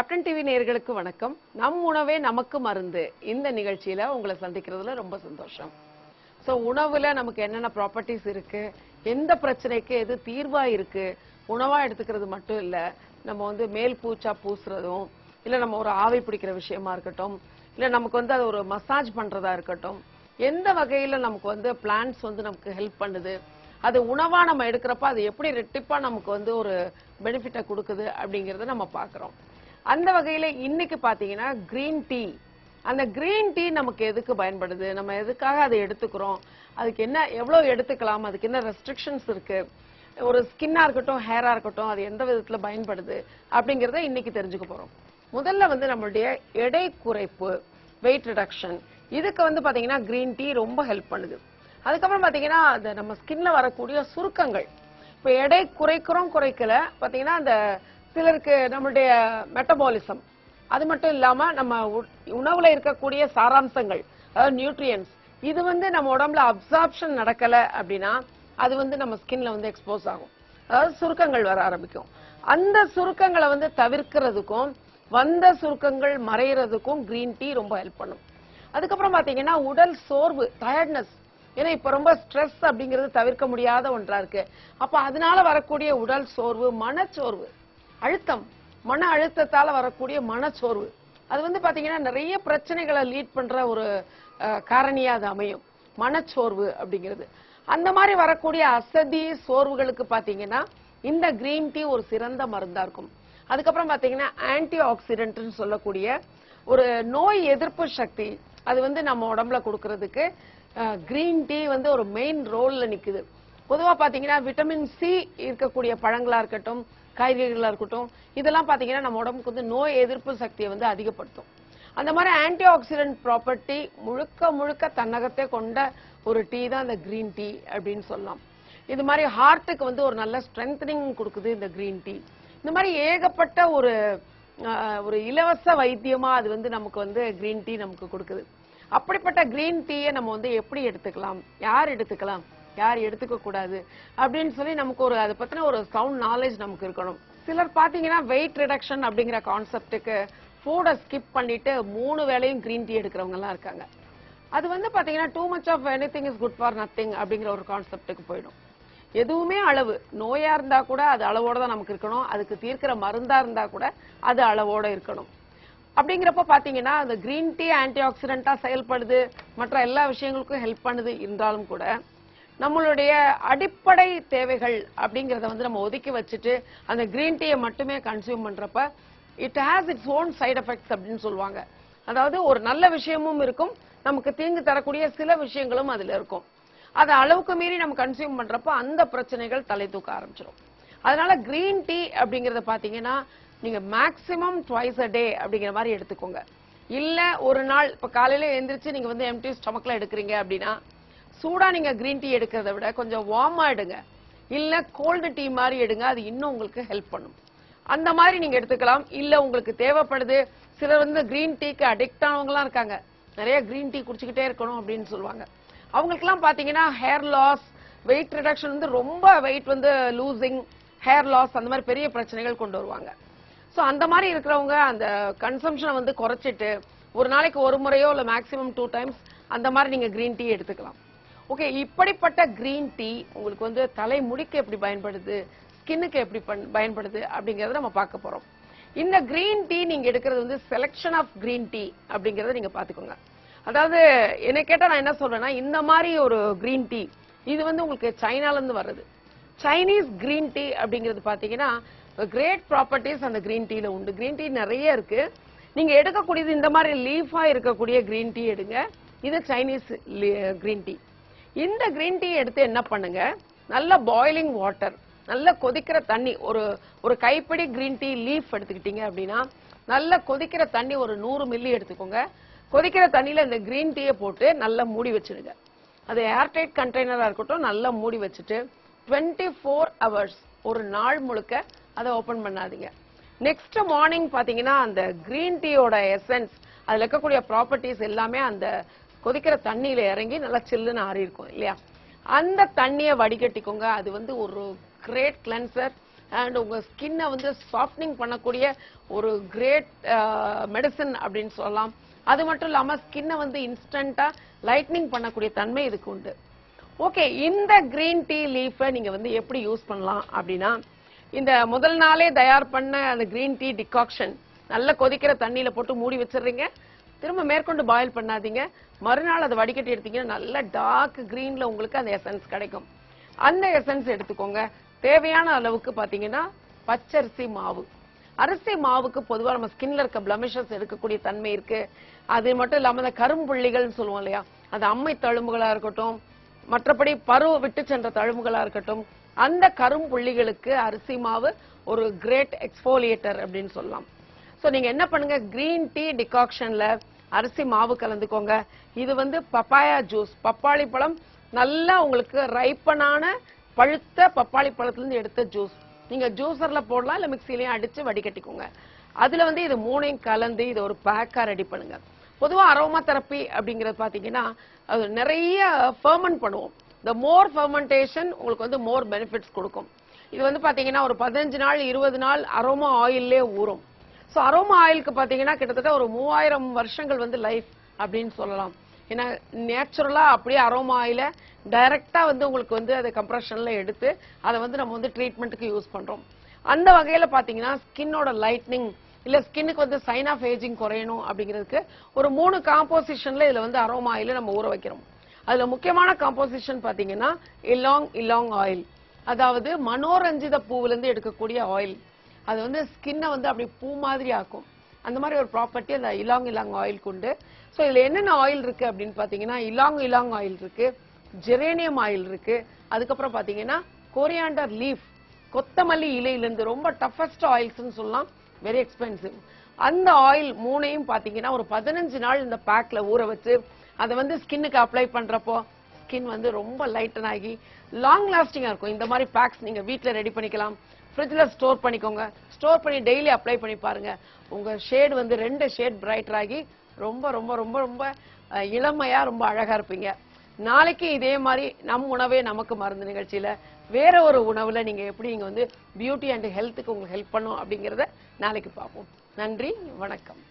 Captain TV நேயர்களுக்கு வணக்கம். நம் உணவே நமக்கு மருந்து இந்த நிகழ்ச்சியில உங்களை சந்திக்கிறதுல ரொம்ப சந்தோஷம். சோ உணவுல நமக்கு என்னென்ன ப்ராப்பர்ட்டிஸ் இருக்கு, எந்த பிரச்சனைக்கு எது தீர்வா இருக்கு, உணவா எடுத்துக்கிறது மட்டும் இல்ல, நம்ம மேல் பூச்சா பூசுறதும் இல்ல, நம்ம ஒரு ஆவி பிடிக்கிற விஷயமா இருக்கட்டும், இல்ல நமக்கு அது ஒரு மசாஜ் பண்றதா இருக்கட்டும், எந்த வகையில நமக்கு பிளான்ட்ஸ் நமக்கு ஹெல்ப் பண்ணுது, அது உணவா நம்ம எடுக்கிறப்ப அது எப்படி ரெட்டிப்பா நமக்கு ஒரு பெனிஃபிட்டை கொடுக்குது அப்படிங்கறத நம்ம பாக்குறோம். அந்த வகையில இன்னைக்கு பாத்தீங்கன்னா கிரீன் டீ. அந்த கிரீன் டீ நமக்கு எதுக்கு பயன்படுது, நம்ம எதுக்காக அதை எடுத்துக்கிறோம், அதுக்கு என்ன எவ்வளவு எடுத்துக்கலாம், அதுக்கு என்ன ரெஸ்ட்ரிக்ஷன்ஸ் இருக்கு, ஒரு ஸ்கின்னா இருக்கட்டும் ஹேரா இருக்கட்டும் அது எந்த விதத்துல பயன்படுது அப்படிங்கறத இன்னைக்கு தெரிஞ்சுக்க போறோம். முதல்ல நம்மளுடைய எடை குறைப்பு, வெயிட் ரிடக்ஷன், இதுக்கு பாத்தீங்கன்னா கிரீன் டீ ரொம்ப ஹெல்ப் பண்ணுது. அதுக்கப்புறம் பாத்தீங்கன்னா நம்ம ஸ்கின்ல வரக்கூடிய சுருக்கங்கள், இப்ப எடை குறைக்கல பாத்தீங்கன்னா அந்த சிலருக்கு நம்மளுடைய மெட்டபாலிசம், அது மட்டும் இல்லாம நம்ம உணவுல இருக்கக்கூடிய சாராம்சங்கள், அதாவது நியூட்ரியன்ஸ், இது நம்ம உடம்புல அப்சார்ப்ஷன் நடக்கல அப்படின்னா அது நம்ம ஸ்கின்ல எக்ஸ்போஸ் ஆகும், அதாவது சுருக்கங்கள் வர ஆரம்பிக்கும். அந்த சுருக்கங்களை தவிர்க்கிறதுக்கும் வந்த சுருக்கங்கள் மறைகிறதுக்கும் கிரீன் டீ ரொம்ப ஹெல்ப் பண்ணும். அதுக்கப்புறம் பாத்தீங்கன்னா உடல் சோர்வு, டயர்ட்னஸ், ஏன்னா இப்ப ரொம்ப ஸ்ட்ரெஸ் அப்படிங்கிறது தவிர்க்க முடியாத ஒன்றா இருக்கு. அப்ப அதனால வரக்கூடிய உடல் சோர்வு, மனச்சோர்வு, அழுத்தம், மன அழுத்தத்தால வரக்கூடிய மனச்சோர்வு, அது பாத்தீங்கன்னா நிறைய பிரச்சனைகளை லீட் பண்ற ஒரு காரணியா அது அமையும், மனச்சோர்வு அப்படிங்கிறது. அந்த மாதிரி வரக்கூடிய அசதி சோர்வுகளுக்கு பாத்தீங்கன்னா இந்த கிரீன் டீ ஒரு சிறந்த மருந்தா இருக்கும். அதுக்கப்புறம் பாத்தீங்கன்னா ஆன்டி ஆக்சிடென்ட் சொல்லக்கூடிய ஒரு நோய் எதிர்ப்பு சக்தி அது நம்ம உடம்புல கொடுக்கறதுக்கு கிரீன் டீ ஒரு மெயின் ரோல்ல நிக்குது. பொதுவா பாத்தீங்கன்னா விட்டமின் சி இருக்கக்கூடிய பழங்களா இருக்கட்டும், காய்கறிகளா இருக்கட்டும், இதெல்லாம் பாத்தீங்கன்னா நம்ம உடம்புக்கு நோய் எதிர்ப்பு சக்தியை அதிகப்படுத்தும். அந்த மாதிரி ஆன்டி ஆக்சிடென்ட் ப்ராப்பர்ட்டி முழுக்க தன்னகத்தை கொண்ட ஒரு டீ தான் இந்த கிரீன் டீ அப்படின்னு சொல்லலாம். இது மாதிரி ஹார்ட்டுக்கு ஒரு நல்ல ஸ்ட்ரென்தனிங் கொடுக்குது இந்த கிரீன் டீ. இந்த மாதிரி ஏகப்பட்ட ஒரு இலவச வைத்தியமா அது நமக்கு கிரீன் டீ நமக்கு கொடுக்குது. அப்படிப்பட்ட கிரீன் டீயை நம்ம எப்படி எடுத்துக்கலாம், யார் எடுத்துக்கலாம், யார் எடுத்துக்க கூடாது அப்படின்னு சொல்லி நமக்கு அதை பத்தின ஒரு சவுண்ட் நாலேஜ் நமக்கு இருக்கணும். சிலர் பாத்தீங்கன்னா வெயிட் ரிடக்ஷன் அப்படிங்கிற கான்செப்டுக்கு ஃபுட்டை ஸ்கிப் பண்ணிட்டு 3 வேளையும் கிரீன் டீ எடுக்கிறவங்க எல்லாம் இருக்காங்க. அது பாத்தீங்கன்னா too much of anything is good for nothing அப்படிங்கிற ஒரு கான்செப்டுக்கு போயிடும். எதுவுமே அளவு, நோயா இருந்தா கூட அது அளவோட தான் நமக்கு இருக்கணும், அதுக்கு தீர்க்கிற மருந்தா இருந்தா கூட அது அளவோட இருக்கணும். அப்படிங்கிறப்ப பாத்தீங்கன்னா அந்த கிரீன் டீ ஆன்டி ஆக்சிடென்டா செயல்படுது, மற்ற எல்லா விஷயங்களுக்கும் ஹெல்ப் பண்ணுது இருந்தாலும் கூட நம்மளுடைய அடிப்படை தேவைகள் அப்படிங்கறத நம்ம ஒதுக்கி வச்சுட்டு அந்த கிரீன் டீயை மட்டுமே கன்சியூம் பண்றப்ப it has its own side effects அப்படின்னு சொல்லுவாங்க. அதாவது ஒரு நல்ல விஷயமும் இருக்கும், நமக்கு தீங்கு தரக்கூடிய சில விஷயங்களும் அதுல இருக்கும். அதை அளவுக்கு மீறி நம்ம கன்சியூம் பண்றப்ப அந்த பிரச்சனைகள் தலை தூக்க ஆரம்பிச்சிடும். அதனால கிரீன் டீ அப்படிங்கறத பாத்தீங்கன்னா நீங்க மேக்சிமம் ட்வைஸ் அ டே அப்படிங்கிற மாதிரி எடுத்துக்கோங்க. இல்ல ஒரு நாள், இப்ப காலையில எந்திரிச்சு நீங்க எம்டி ஸ்டொமக்ல எடுக்கிறீங்க அப்படின்னா சூடா நீங்க கிரீன் டீ எடுக்கிறத விட கொஞ்சம் வார்மா எடுங்க, இல்ல கோல்டு டீ மாதிரி எடுங்க, அது இன்னும் உங்களுக்கு ஹெல்ப் பண்ணும். அந்த மாதிரி நீங்க எடுத்துக்கலாம். இல்ல உங்களுக்கு தேவைப்படுது, சிலர் கிரீன் டீக்கு அடிக்ட் ஆனவங்கலாம் இருக்காங்க, நிறைய கிரீன் டீ குடிச்சுக்கிட்டே இருக்கணும் அப்படின்னு சொல்லுவாங்க. அவங்களுக்குலாம் பாத்தீங்கன்னா ஹேர் லாஸ், வெயிட் ரிடக்ஷன், ரொம்ப வெயிட் லூசிங், ஹேர் லாஸ், அந்த மாதிரி பெரிய பிரச்சனைகள் கொண்டு வருவாங்க. சோ அந்த மாதிரி இருக்கிறவங்க அந்த கன்சம்ஷனை குறைச்சிட்டு ஒரு நாளைக்கு ஒரு முறையோ இல்ல மேக்சிமம் 2 டைம்ஸ் அந்த மாதிரி நீங்க கிரீன் டீ எடுத்துக்கலாம். ஓகே, இப்படிப்பட்ட கிரீன் டீ உங்களுக்கு தலை முடிக்கு எப்படி பயன்படுது, ஸ்கின்னுக்கு எப்படி பயன்படுது அப்படிங்கறத நம்ம பார்க்க போறோம். இந்த கிரீன் டீ நீங்க எடுக்கிறது செலக்ஷன் ஆஃப் கிரீன் டீ அப்படிங்கறத நீங்க பாத்துக்கோங்க. அதாவது என்ன கேட்டா நான் என்ன சொல்றேன்னா, இந்த மாதிரி ஒரு கிரீன் டீ இது உங்களுக்கு சைனால இருந்து வருது. சைனீஸ் கிரீன் டீ அப்படிங்கிறது பாத்தீங்கன்னா கிரேட் ப்ராப்பர்ட்டிஸ் அந்த கிரீன் டீல உண்டு. கிரீன் டீ நிறைய இருக்கு. நீங்க எடுக்கக்கூடியது இந்த மாதிரி லீஃபா இருக்கக்கூடிய கிரீன் டீ எடுங்க. இது சைனீஸ் கிரீன் டீ. இந்த கிரீன் டீ எடுத்து என்ன பண்ணுங்க, நல்ல பாயிலிங் வாட்டர், நல்ல கொதிக்கிற தண்ணி, ஒரு கைப்பிடி கிரீன் டீ லீஃப் எடுத்துக்கிட்டீங்க அப்படின்னா நல்ல கொதிக்கிற தண்ணி ஒரு 100 மில்லி எடுத்துக்கோங்க. கொதிக்கிற தண்ணியில இந்த கிரீன் டீயை போட்டு நல்லா மூடி வச்சிடுங்க. அது ஏர்டைட் கண்டெய்னரா இருக்கட்டும், நல்லா மூடி வச்சுட்டு 24 hours ஒரு நாள் முழுக்க அதை ஓபன் பண்ணாதீங்க. நெக்ஸ்ட் மார்னிங் பாத்தீங்கன்னா அந்த கிரீன் டீயோட எசன்ஸ், அதுல இருக்கக்கூடிய ப்ராப்பர்ட்டிஸ் எல்லாமே அந்த கொதிக்கிற தண்ணியில இறங்கி நல்லா சில்லுன்னு ஆறி இருக்கும் இல்லையா, அந்த தண்ணியை வடிகட்டிக்கோங்க. அது ஒரு கிரேட் கிளென்சர், அண்ட் உங்க ஸ்கின்னை வந்து சாஃப்ட்னிங் பண்ணக்கூடிய ஒரு கிரேட் மெடிசன் அப்படின்னு சொல்லலாம். அது மட்டும் இல்லாம ஸ்கின்னை வந்து இன்ஸ்டன்டா லைட்னிங் பண்ணக்கூடிய தன்மை இதுக்கு உண்டு. ஓகே, இந்த கிரீன் டீ லீஃபை நீங்க வந்து எப்படி யூஸ் பண்ணலாம் அப்படின்னா, இந்த முதல் நாளே தயார் பண்ண அந்த கிரீன் டீ டிகாக்ஷன் நல்ல கொதிக்கிற தண்ணியில போட்டு மூடி வச்சிடுறீங்க. திரும்ப மேற்கொண்டு பாயில் பண்ணாதீங்க. மறுநாள் அதை வடிகட்டி எடுத்தீங்கன்னா நல்ல டார்க் கிரீன்ல உங்களுக்கு அந்த எசன்ஸ் கிடைக்கும். அந்த எசன்ஸ் எடுத்துக்கோங்க. தேவையான அளவுக்கு பாத்தீங்கன்னா பச்சரிசி மாவு. அரிசி மாவுக்கு பொதுவா நம்ம ஸ்கின்ல இருக்க பிளமிஷஸ் எடுக்கக்கூடிய தன்மை இருக்கு. அது மட்டும் இல்லாம அந்த கரும்புள்ளிகள்னு சொல்லுவோம் இல்லையா, அது அம்மை தழும்புகளா இருக்கட்டும், மற்றபடி பருவ விட்டு சென்ற தழும்புகளா இருக்கட்டும், அந்த கரும்புள்ளிகளுக்கு அரிசி மாவு ஒரு கிரேட் எக்ஸ்போலியேட்டர் அப்படின்னு சொல்லலாம். சோ நீங்க என்ன பண்ணுங்க, கிரீன் டீ டிகாக்ஷன்ல அரிசி மாவு கலந்துக்கோங்க. இது வந்து பப்பாயா ஜூஸ், பப்பாளி பழம் நல்லா உங்களுக்கு ரைப்பனான பழுத்த பப்பாளி பழத்துல இருந்து எடுத்த ஜூஸ். நீங்க ஜூசர்ல போடலாம், இல்ல மிக்சிலையும் அடிச்சு வடிகட்டிக்கோங்க. அதுல வந்து இது மூணையும் கலந்து இதை ஒரு பேக்கா ரெடி பண்ணுங்க. பொதுவா அரோமா தெரப்பி அப்படிங்கறது பாத்தீங்கன்னா அது நிறைய ஃபெர்மெண்ட் பண்ணுவோம். the more fermentation உங்களுக்கு வந்து more benefits கொடுக்கும். இது வந்து பாத்தீங்கன்னா ஒரு 15 நாள் 20 நாள் அரோமா ஆயில்லே ஊறும். சோ அரோமா ஆயிலுக்கு பாத்தீங்கன்னா கிட்டத்தட்ட ஒரு 3000 வருஷங்கள் வந்து லைஃப் அப்படின்னு சொல்லலாம். ஏன்னா நேச்சுரலா அப்படியே அரோமா ஆயில டைரக்டா வந்து உங்களுக்கு வந்து அதை கம்ப்ரஷன்ல எடுத்து அதை வந்து நம்ம வந்து ட்ரீட்மெண்ட்டுக்கு யூஸ் பண்றோம். அந்த வகையில பாத்தீங்கன்னா ஸ்கின்னோட லைட்னிங் இல்ல ஸ்கின்னுக்கு வந்து சைன் ஆஃப் ஏஜிங் குறையணும் அப்படிங்கிறதுக்கு ஒரு 3 காம்போசிஷன்ல இதுல வந்து அரோமா ஆயில நம்ம ஊற வைக்கிறோம். அதுல முக்கியமான காம்போசிஷன் பாத்தீங்கன்னா இலாங் ஆயில், அதாவது மனோரஞ்சித பூவில இருந்து எடுக்கக்கூடிய ஆயில். அது வந்து ஸ்கின்னை வந்து அப்படி பூ மாதிரி ஆக்கும். அந்த மாதிரி ஒரு ப்ராப்பர்ட்டி அந்த இலாங் ஆயிலுக்கு உண்டு. ஸோ இதுல என்னென்ன ஆயில் இருக்கு அப்படின்னு பாத்தீங்கன்னா இலாங் ஆயில் இருக்கு, ஜெரேனியம் ஆயில் இருக்கு, அதுக்கப்புறம் பாத்தீங்கன்னா கோரியாண்டர் லீஃப், கொத்தமல்லி இலையிலிருந்து ரொம்ப டஃபஸ்ட் ஆயில்ஸ்ன்னு சொல்லலாம், வெரி எக்ஸ்பென்சிவ். அந்த ஆயில் மூணையும் பாத்தீங்கன்னா ஒரு 15 நாள் இந்த பேக்ல ஊற வச்சு அதை வந்து ஸ்கின்னுக்கு அப்ளை பண்றப்போ ஸ்கின் வந்து ரொம்ப லைட்டன் ஆகி லாங் லாஸ்டிங்கா இருக்கும். இந்த மாதிரி பேக்ஸ் நீங்க வீட்ல ரெடி பண்ணிக்கலாம். ஃப்ரிட்ஜ்ல ஸ்டோர் பண்ணிக்கோங்க. ஸ்டோர் பண்ணி டெய்லி அப்ளை பண்ணி பாருங்க. உங்க ஷேட் வந்து 2 ஷேட் பிரைட்டர் ஆகி ரொம்ப ரொம்ப ரொம்ப ரொம்ப இளமையா ரொம்ப அழகா இருப்பீங்க. நாளைக்கு இதே மாதிரி நம் உணவே நமக்கு மருந்து நிகழ்ச்சியில வேற ஒரு உணவுல நீங்க எப்படி நீங்க வந்து பியூட்டி அண்ட் ஹெல்த்துக்கு உங்களுக்கு ஹெல்ப் பண்ணும் அப்படிங்கறத நாளைக்கு பார்ப்போம். நன்றி, வணக்கம்.